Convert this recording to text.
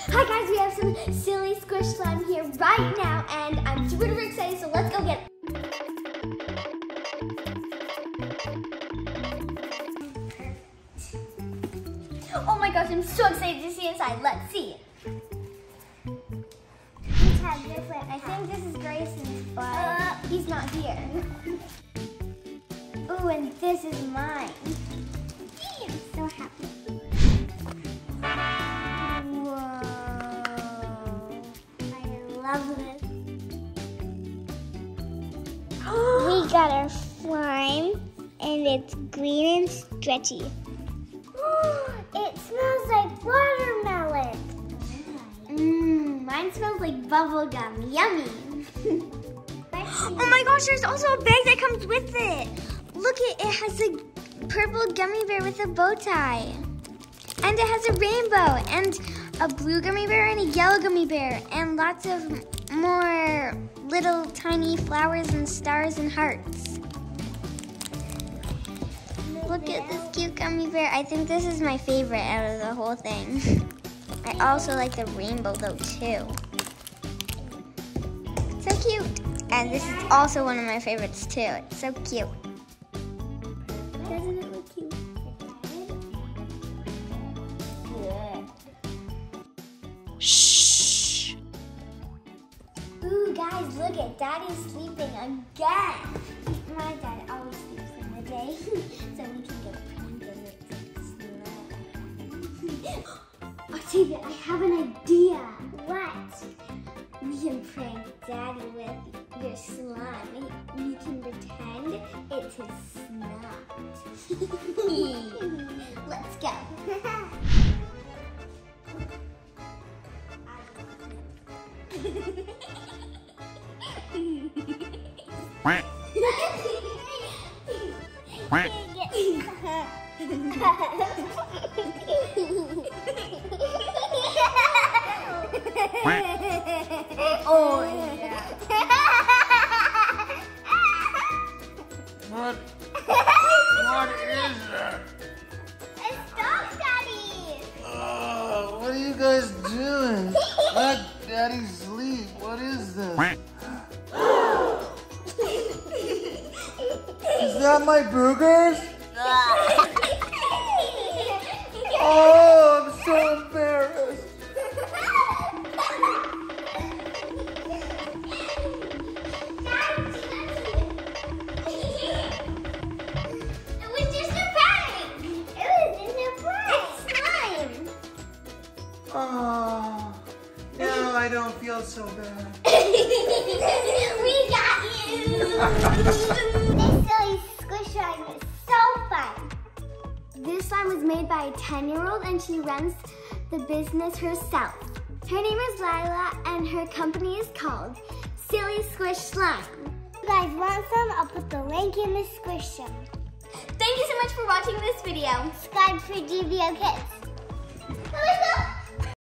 Hi guys, we have some silly squish slime here right now, and I'm super excited, so let's go get it. Oh my gosh, I'm so excited to see inside. Let's see. Each have different. I think this is Grayson's, but he's not here. Ooh, and this is mine. I'm so happy. Whoa. I love this. We got our slime, and it's green and stretchy. It smells like watermelon. Mine smells like bubble gum. Yummy. Oh my gosh, there's also a bag that comes with it. Look, it has a purple gummy bear with a bow tie. And it has a rainbow and a blue gummy bear and a yellow gummy bear and lots of more little tiny flowers and stars and hearts. Look at this cute gummy bear. I think this is my favorite out of the whole thing. I also like the rainbow though too. So cute. And this is also one of my favorites too. It's so cute. Doesn't it look cute? Shh. Ooh, guys, look at Daddy's sleeping again. My dad always sleeps in the day, so we can get prank. Octavia, I have an idea. What? We can prank Daddy with your slime. We can pretend it's his snot. Let's go. Oh yeah. What is that? It's dog Daddy. What are you guys doing? Let Daddy sleep. What is this? Is that my boogers? Oh, I'm so embarrassed. It was just a prank. It was just a prank. It's slime. Oh, now I don't feel so bad. We got you. This silly squish slime is so fun. This slime was made by a 10-year-old and she runs the business herself. Her name is Lila and her company is called Silly Squish Slime. If you guys want some, I'll put the link in the description. Thank you so much for watching this video. Subscribe for GBO Kids.